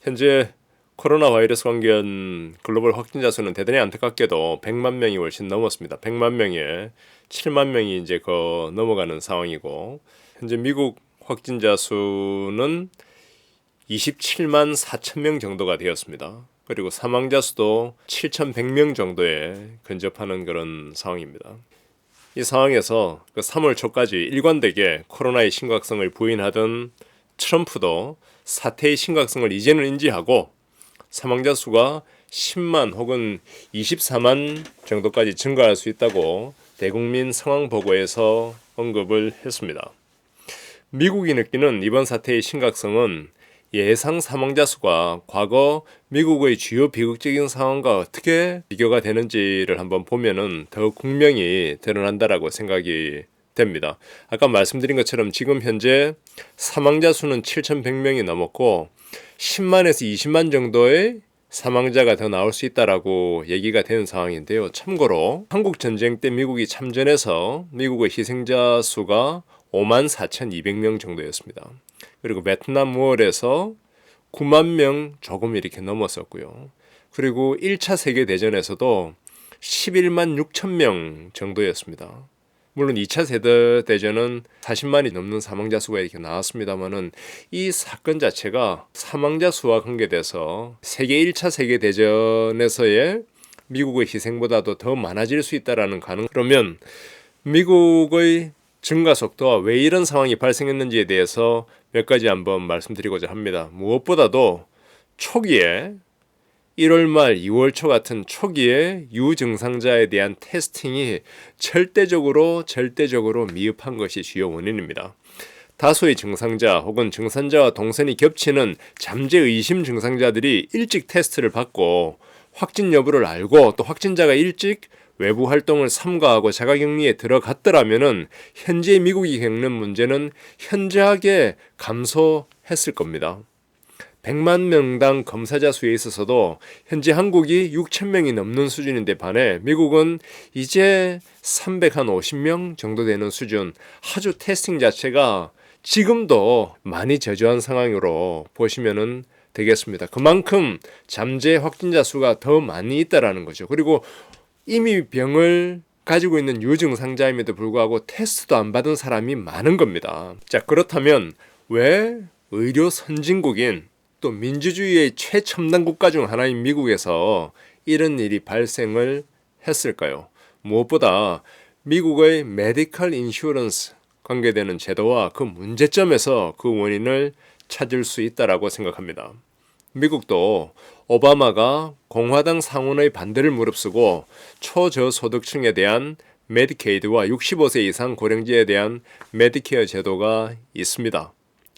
현재 코로나 바이러스 관련 글로벌 확진자 수는 대단히 안타깝게도 100만 명이 훨씬 넘었습니다. 100만 명에 7만 명이 이제 넘어가는 상황이고, 현재 미국 확진자 수는 27만 4천 명 정도가 되었습니다. 그리고 사망자 수도 7,100명 정도에 근접하는 그런 상황입니다. 이 상황에서 3월 초까지 일관되게 코로나의 심각성을 부인하던 트럼프도 사태의 심각성을 이제는 인지하고 사망자 수가 10만 혹은 24만 정도까지 증가할 수 있다고 대국민 상황 보고에서 언급을 했습니다. 미국이 느끼는 이번 사태의 심각성은 예상 사망자 수가 과거 미국의 주요 비극적인 상황과 어떻게 비교가 되는지를 한번 보면은 더욱 분명히 드러난다라고 생각이 됩니다. 아까 말씀드린 것처럼 지금 현재 사망자 수는 7,100명이 넘었고 10만에서 20만 정도의 사망자가 더 나올 수 있다라고 얘기가 되는 상황인데요. 참고로 한국 전쟁 때 미국이 참전해서 미국의 희생자 수가 54,200명 정도였습니다. 그리고 베트남 워홀에서 9만 명 조금 이렇게 넘었었고요. 그리고 1차 세계대전에서도 11만 6천 명 정도였습니다. 물론 2차 세계대전은 40만이 넘는 사망자 수가 이렇게 나왔습니다만은 이 사건 자체가 사망자 수와 관계돼서 세계 1차 세계대전에서의 미국의 희생보다도 더 많아질 수 있다라는 가능. 그러면 미국의 증가 속도와 왜 이런 상황이 발생했는지에 대해서 몇 가지 한번 말씀드리고자 합니다. 무엇보다도 초기에 1월 말 2월 초 같은 초기에 유증상자에 대한 테스팅이 절대적으로 미흡한 것이 주요 원인입니다. 다수의 증상자 혹은 증상자와 동선이 겹치는 잠재 의심 증상자들이 일찍 테스트를 받고 확진 여부를 알고 또 확진자가 일찍 외부 활동을 삼가하고 자가격리에 들어갔더라면은 현재 미국이 겪는 문제는 현저하게 감소했을 겁니다. 100만 명당 검사자 수에 있어서도 현재 한국이 6천 명이 넘는 수준인데 반해 미국은 이제 350명 정도 되는 수준, 아주 테스팅 자체가 지금도 많이 저조한 상황으로 보시면은 되겠습니다. 그만큼 잠재 확진자 수가 더 많이 있다라는 거죠. 그리고 이미 병을 가지고 있는 유증상자임에도 불구하고 테스트도 안 받은 사람이 많은 겁니다. 자, 그렇다면 왜 의료 선진국인 또 민주주의의 최첨단 국가 중 하나인 미국에서 이런 일이 발생을 했을까요? 무엇보다 미국의 메디컬 인슈런스 관계되는 제도와 그 문제점에서 그 원인을 찾을 수 있다라고 생각합니다. 미국도 오바마가 공화당 상원의 반대를 무릅쓰고 초저소득층에 대한 메디케이드와 65세 이상 고령자에 대한 메디케어 제도가 있습니다.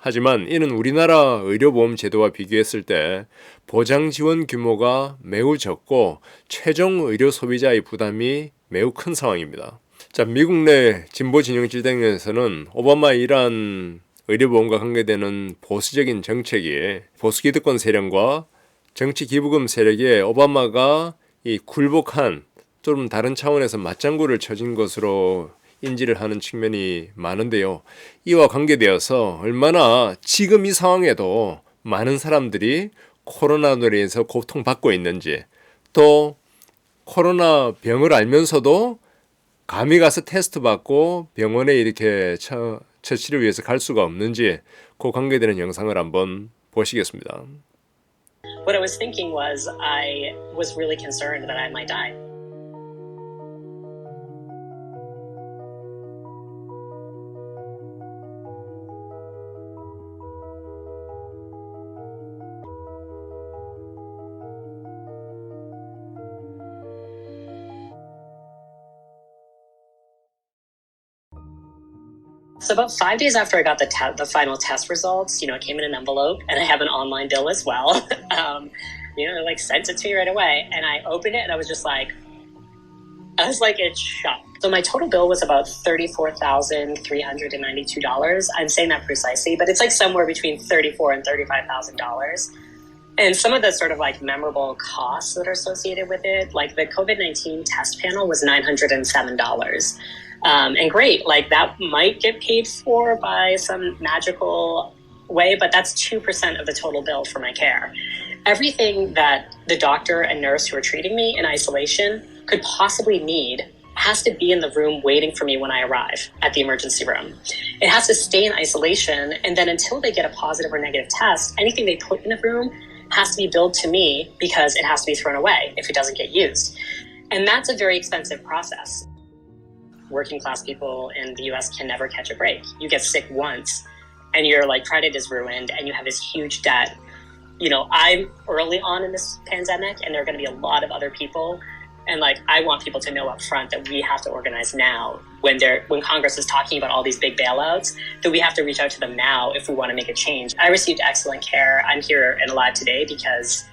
하지만 이는 우리나라 의료보험 제도와 비교했을 때 보장 지원 규모가 매우 적고 최종 의료 소비자의 부담이 매우 큰 상황입니다. 자, 미국 내 진보 진영 지당에서는 오바마의 이러한 의료보험과 관계되는 보수적인 정책이 보수 기득권 세력과 정치 기부금 세력에 오바마가 이 굴복한 좀 다른 차원에서 맞장구를 쳐진 것으로 인지를 하는 측면이 많은데요. 이와 관계되어서 얼마나 지금 이 상황에도 많은 사람들이 코로나로 인해서 고통받고 있는지, 또 코로나 병을 알면서도 감히 가서 테스트 받고 병원에 이렇게 처치를 위해서 갈 수가 없는지 그 관계되는 영상을 한번 보시겠습니다. What I was thinking was I was really concerned that I might die. So about 5 days after I got the final test results, it came in an envelope, and I have an online bill as well. They sent it to me right away, and I opened it, and I was in shock. So my total bill was about $34,392. I'm saying that precisely, but it's somewhere between $34,000 and $35,000. And some of the sort of memorable costs that are associated with it, like the COVID-19 test panel was $907. And great, that might get paid for by some magical way, but that's 2% of the total bill for my care. Everything that the doctor and nurse who are treating me in isolation could possibly need has to be in the room waiting for me when I arrive at the emergency room. It has to stay in isolation, and then until they get a positive or negative test, anything they put in the room has to be billed to me because it has to be thrown away if it doesn't get used. And that's a very expensive process. Working class people in the US can never catch a break. You get sick once and your credit is ruined and you have this huge debt. I'm early on in this pandemic and there are going to be a lot of other people. And I want people to know up front that we have to organize now when Congress is talking about all these big bailouts, that we have to reach out to them now if we want to make a change. I received excellent care. I'm here and alive today because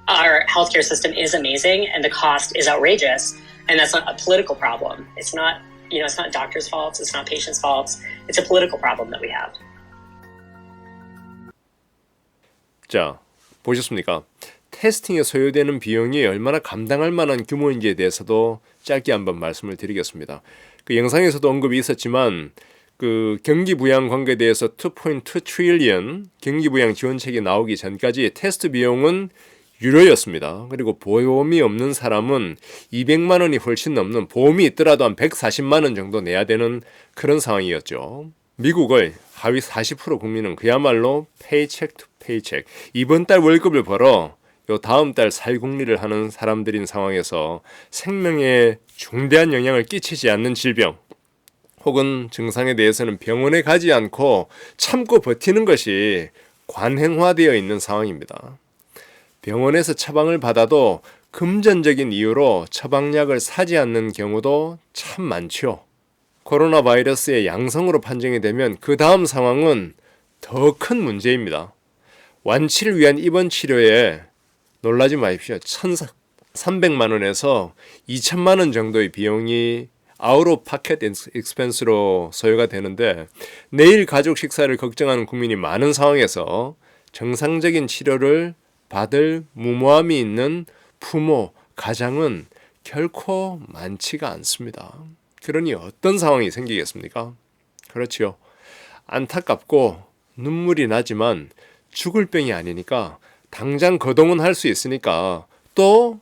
our healthcare system is amazing and the cost is outrageous. And that's not a political problem. It's not doctors' faults. It's not patients' faults. It's a political problem that we have. 자, 보셨습니까? 테스팅에 소요되는 비용이 얼마나 감당할 만한 규모인지에 대해서도 짧게 한번 말씀을 드리겠습니다. 그 영상에서도 언급이 있었지만 그 경기부양 관계에 대해서 2.2 트릴리언 경기부양 지원책이 나오기 전까지 테스트 비용은 유료였습니다. 그리고 보험이 없는 사람은 200만 원이 훨씬 넘는, 보험이 있더라도 한 140만 원 정도 내야 되는 그런 상황이었죠. 미국의 하위 40% 국민은 그야말로 페이첵 투 페이첵, 이번 달 월급을 벌어 요 다음 달 살궁리를 하는 사람들인 상황에서 생명에 중대한 영향을 끼치지 않는 질병 혹은 증상에 대해서는 병원에 가지 않고 참고 버티는 것이 관행화되어 있는 상황입니다. 병원에서 처방을 받아도 금전적인 이유로 처방약을 사지 않는 경우도 참 많죠. 코로나 바이러스의 양성으로 판정이 되면 그 다음 상황은 더 큰 문제입니다. 완치를 위한 입원 치료에 놀라지 마십시오. 1,300만 원에서 2천만 원 정도의 비용이 아웃 오브 파켓 익스펜스로 소요가 되는데, 내일 가족 식사를 걱정하는 국민이 많은 상황에서 정상적인 치료를 받을 무모함이 있는 부모, 가장은 결코 많지가 않습니다. 그러니 어떤 상황이 생기겠습니까? 그렇지요. 안타깝고 눈물이 나지만 죽을 병이 아니니까 당장 거동은 할 수 있으니까 또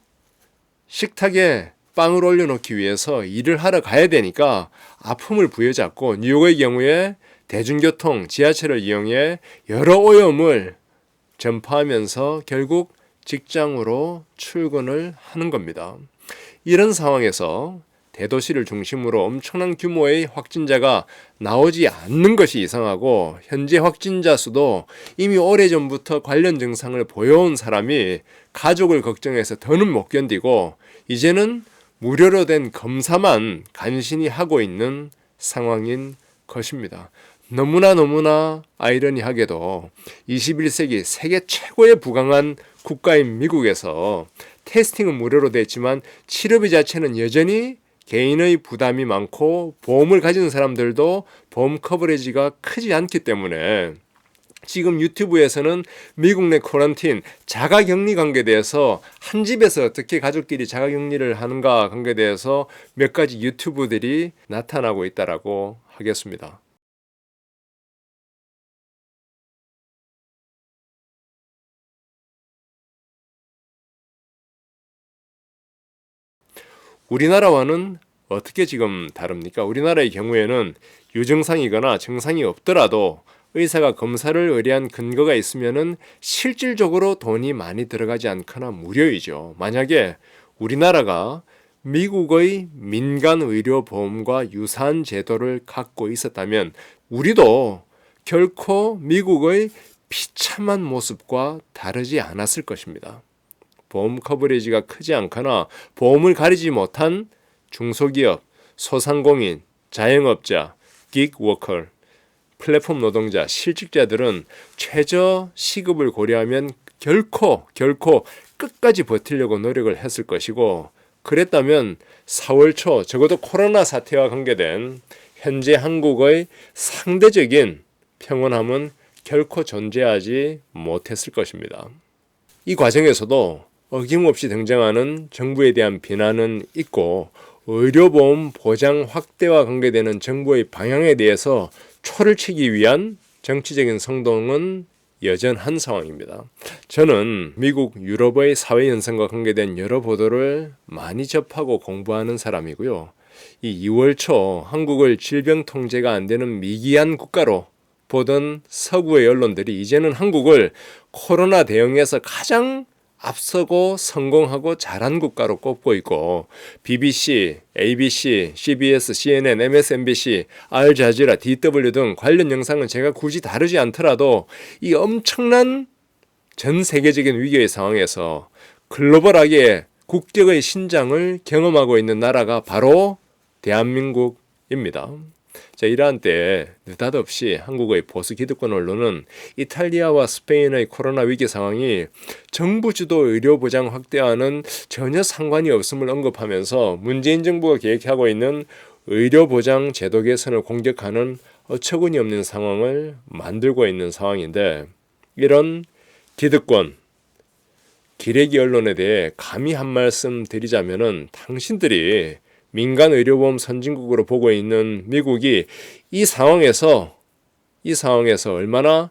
식탁에 빵을 올려놓기 위해서 일을 하러 가야 되니까 아픔을 부여잡고 뉴욕의 경우에 대중교통, 지하철을 이용해 여러 오염을 전파하면서 결국 직장으로 출근을 하는 겁니다. 이런 상황에서 대도시를 중심으로 엄청난 규모의 확진자가 나오지 않는 것이 이상하고, 현재 확진자 수도 이미 오래전부터 관련 증상을 보여온 사람이 가족을 걱정해서 더는 못 견디고 이제는 무료로 된 검사만 간신히 하고 있는 상황인 것입니다. 너무나 아이러니하게도 21세기 세계 최고의 부강한 국가인 미국에서 테스팅은 무료로 됐지만 치료비 자체는 여전히 개인의 부담이 많고 보험을 가진 사람들도 보험 커버리지가 크지 않기 때문에 지금 유튜브에서는 미국 내 쿼런틴, 자가격리 관계에 대해서 한 집에서 어떻게 가족끼리 자가격리를 하는가 관계에 대해서 몇 가지 유튜브들이 나타나고 있다라고 하겠습니다. 우리나라와는 어떻게 지금 다릅니까? 우리나라의 경우에는 유증상이거나 증상이 없더라도 의사가 검사를 의뢰한 근거가 있으면은 실질적으로 돈이 많이 들어가지 않거나 무료이죠. 만약에 우리나라가 미국의 민간의료보험과 유사한 제도를 갖고 있었다면 우리도 결코 미국의 비참한 모습과 다르지 않았을 것입니다. 보험 커버리지가 크지 않거나 보험을 가리지 못한 중소기업, 소상공인, 자영업자, 기그워커, 플랫폼 노동자, 실직자들은 최저 시급을 고려하면 결코 끝까지 버티려고 노력을 했을 것이고, 그랬다면 4월 초 적어도 코로나 사태와 관계된 현재 한국의 상대적인 평온함은 결코 존재하지 못했을 것입니다. 이 과정에서도 어김없이 등장하는 정부에 대한 비난은 있고, 의료보험 보장 확대와 관계되는 정부의 방향에 대해서 초를 치기 위한 정치적인 성동은 여전한 상황입니다. 저는 미국 유럽의 사회 현상과 관계된 여러 보도를 많이 접하고 공부하는 사람이고요. 이 2월 초 한국을 질병 통제가 안 되는 미개한 국가로 보던 서구의 언론들이 이제는 한국을 코로나 대응에서 가장 앞서고 성공하고 잘한 국가로 꼽고 있고 BBC, ABC, CBS, CNN, MSNBC, 알자지라, DW 등 관련 영상은 제가 굳이 다루지 않더라도 이 엄청난 전 세계적인 위기의 상황에서 글로벌하게 국격의 신장을 경험하고 있는 나라가 바로 대한민국입니다. 자, 이러한 때에 느닷없이 한국의 보수 기득권 언론은 이탈리아와 스페인의 코로나 위기 상황이 정부 주도 의료 보장 확대와는 전혀 상관이 없음을 언급하면서 문재인 정부가 계획하고 있는 의료 보장 제도 개선을 공격하는 어처구니 없는 상황을 만들고 있는 상황인데, 이런 기득권 기레기 언론에 대해 감히 한 말씀 드리자면은, 당신들이 민간 의료보험 선진국으로 보고 있는 미국이 이 상황에서 얼마나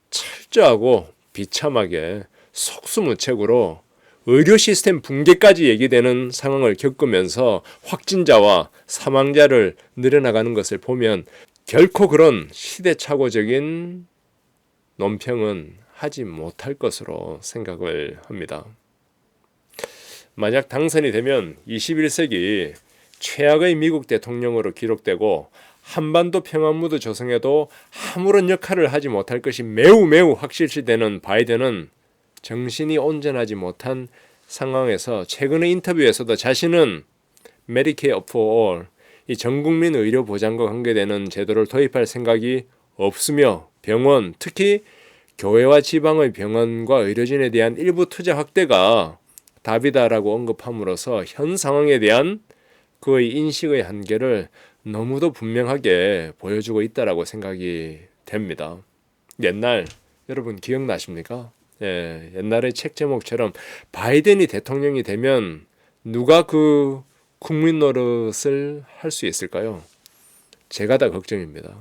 철저하고 비참하게 속수무책으로 의료 시스템 붕괴까지 얘기되는 상황을 겪으면서 확진자와 사망자를 늘어나가는 것을 보면 결코 그런 시대착오적인 논평은 하지 못할 것으로 생각을 합니다. 만약 당선이 되면 21세기 최악의 미국 대통령으로 기록되고 한반도 평화무드 조성에도 아무런 역할을 하지 못할 것이 매우 확실시되는 바이든은 정신이 온전하지 못한 상황에서 최근의 인터뷰에서도 자신은 Medicare for All, 이 전국민 의료 보장과 관계되는 제도를 도입할 생각이 없으며 병원, 특히 교회와 지방의 병원과 의료진에 대한 일부 투자 확대가 답이다라고 언급함으로써 현 상황에 대한 그의 인식의 한계를 너무도 분명하게 보여주고 있다라고 생각이 됩니다. 옛날 여러분 기억나십니까? 옛날의 책 제목처럼 바이든이 대통령이 되면 누가 그 국민 노릇을 할 수 있을까요? 제가 다 걱정입니다.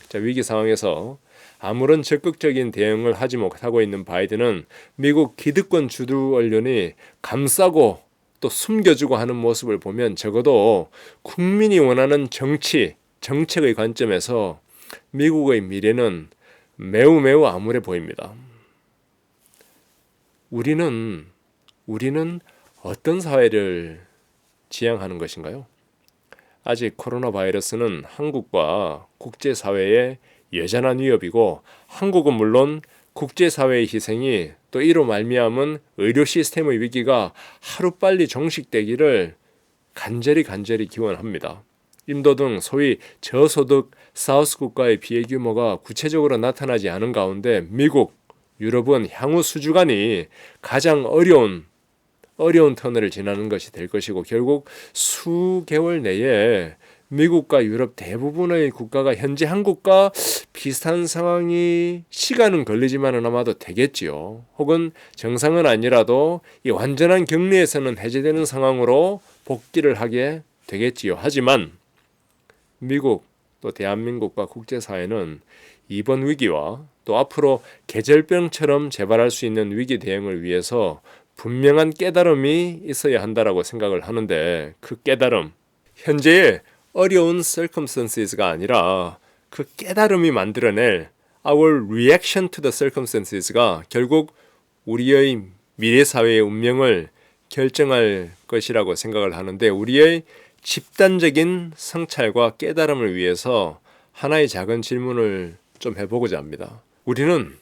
자, 위기 상황에서 아무런 적극적인 대응을 하지 못하고 있는 바이든은 미국 기득권 주류 언론이 감싸고 또 숨겨주고 하는 모습을 보면 적어도 국민이 원하는 정책의 관점에서 미국의 미래는 매우 암울해 보입니다. 우리는 어떤 사회를 지향하는 것인가요? 아직 코로나 바이러스는 한국과 국제사회의 여전한 위협이고, 한국은 물론 국제사회의 희생이 또 이로 말미암은 의료 시스템의 위기가 하루빨리 종식되기를 간절히 기원합니다. 인도 등 소위 저소득 사우스 국가의 피해 규모가 구체적으로 나타나지 않은 가운데 미국, 유럽은 향후 수주간이 가장 어려운 터널을 지나는 것이 될 것이고, 결국 수개월 내에 미국과 유럽 대부분의 국가가 현재 한국과 비슷한 상황이 시간은 걸리지만은 아마도 되겠지요. 혹은 정상은 아니라도 이 완전한 격리에서는 해제되는 상황으로 복귀를 하게 되겠지요. 하지만 미국 또 대한민국과 국제사회는 이번 위기와 또 앞으로 계절병처럼 재발할 수 있는 위기 대응을 위해서 분명한 깨달음이 있어야 한다라고 생각을 하는데, 그 깨달음, 현재의 어려운 circumstances가 아니라 그 깨달음이 만들어낼 our reaction to the circumstances가 결국 우리의 미래 사회의 운명을 결정할 것이라고 생각을 하는데, 우리의 집단적인 성찰과 깨달음을 위해서 하나의 작은 질문을 좀 해보고자 합니다. 우리는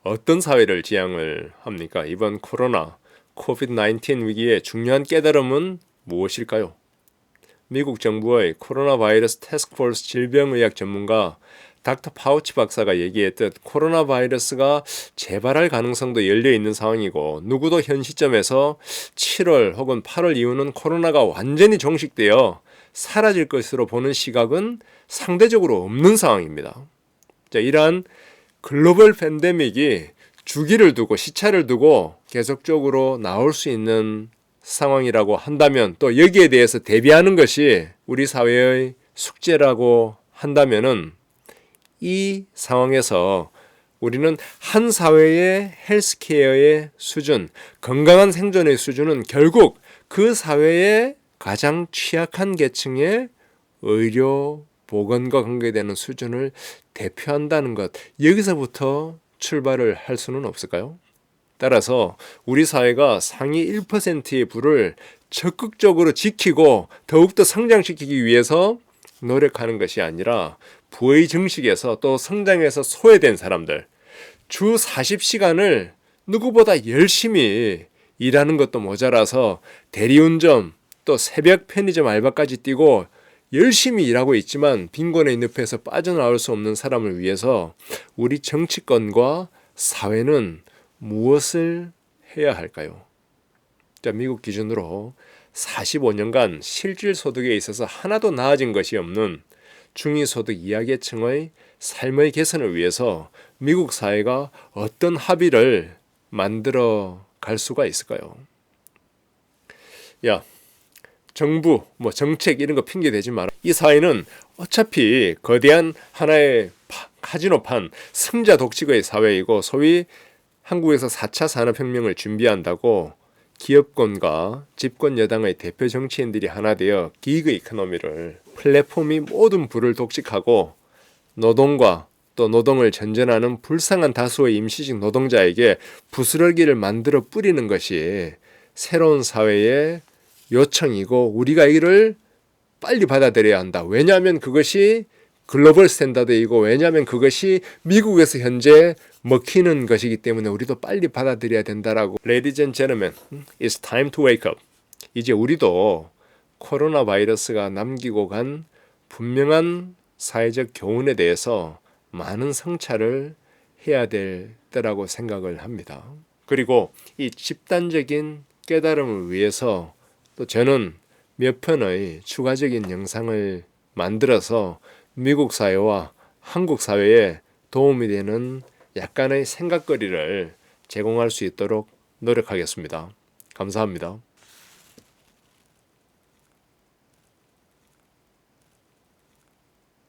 어떤 사회를 지향을 합니까? 이번 코로나 COVID-19 위기의 중요한 깨달음은 무엇일까요? 미국 정부의 코로나 바이러스 태스크포스 질병의학 전문가 닥터 파우치 박사가 얘기했듯 코로나 바이러스가 재발할 가능성도 열려있는 상황이고, 누구도 현 시점에서 7월 혹은 8월 이후는 코로나가 완전히 종식되어 사라질 것으로 보는 시각은 상대적으로 없는 상황입니다. 자, 이러한 글로벌 팬데믹이 주기를 두고 시차를 두고 계속적으로 나올 수 있는 상황이라고 한다면, 또 여기에 대해서 대비하는 것이 우리 사회의 숙제라고 한다면은 이 상황에서 우리는 한 사회의 헬스케어의 수준, 건강한 생존의 수준은 결국 그 사회의 가장 취약한 계층의 의료, 보건과 관계되는 수준을 대표한다는 것, 여기서부터 출발을 할 수는 없을까요? 따라서 우리 사회가 상위 1%의 부를 적극적으로 지키고 더욱더 성장시키기 위해서 노력하는 것이 아니라 부의 증식에서 또 성장해서 소외된 사람들, 주 40시간을 누구보다 열심히 일하는 것도 모자라서 대리운전 또 새벽 편의점 알바까지 뛰고 열심히 일하고 있지만 빈곤의 늪에서 빠져나올 수 없는 사람을 위해서 우리 정치권과 사회는 무엇을 해야 할까요? 자, 미국 기준으로 45년간 실질 소득에 있어서 하나도 나아진 것이 없는 중위소득 이하계층의 삶의 개선을 위해서 미국 사회가 어떤 합의를 만들어 갈 수가 있을까요? 야, 정부, 정책 이런 거 핑계 대지 마라. 이 사회는 어차피 거대한 하나의 카지노판, 승자 독식의 사회이고 소위 한국에서 4차 산업혁명을 준비한다고 기업권과 집권 여당의 대표 정치인들이 하나 되어 기그 이코노미를 플랫폼이 모든 부를 독식하고 노동과 또 노동을 전전하는 불쌍한 다수의 임시직 노동자에게 부스러기를 만들어 뿌리는 것이 새로운 사회의 요청이고 우리가 이를 빨리 받아들여야 한다. 왜냐하면 그것이 글로벌 스탠다드이고 왜냐하면 그것이 미국에서 현재 먹히는 것이기 때문에 우리도 빨리 받아들여야 된다라고. Ladies and gentlemen, it's time to wake up. 이제 우리도 코로나 바이러스가 남기고 간 분명한 사회적 교훈에 대해서 많은 성찰을 해야 될 때라고 생각을 합니다. 그리고 이 집단적인 깨달음을 위해서 또 저는 몇 편의 추가적인 영상을 만들어서 미국 사회와 한국 사회에 도움이 되는 약간의 생각거리를 제공할 수 있도록 노력하겠습니다. 감사합니다.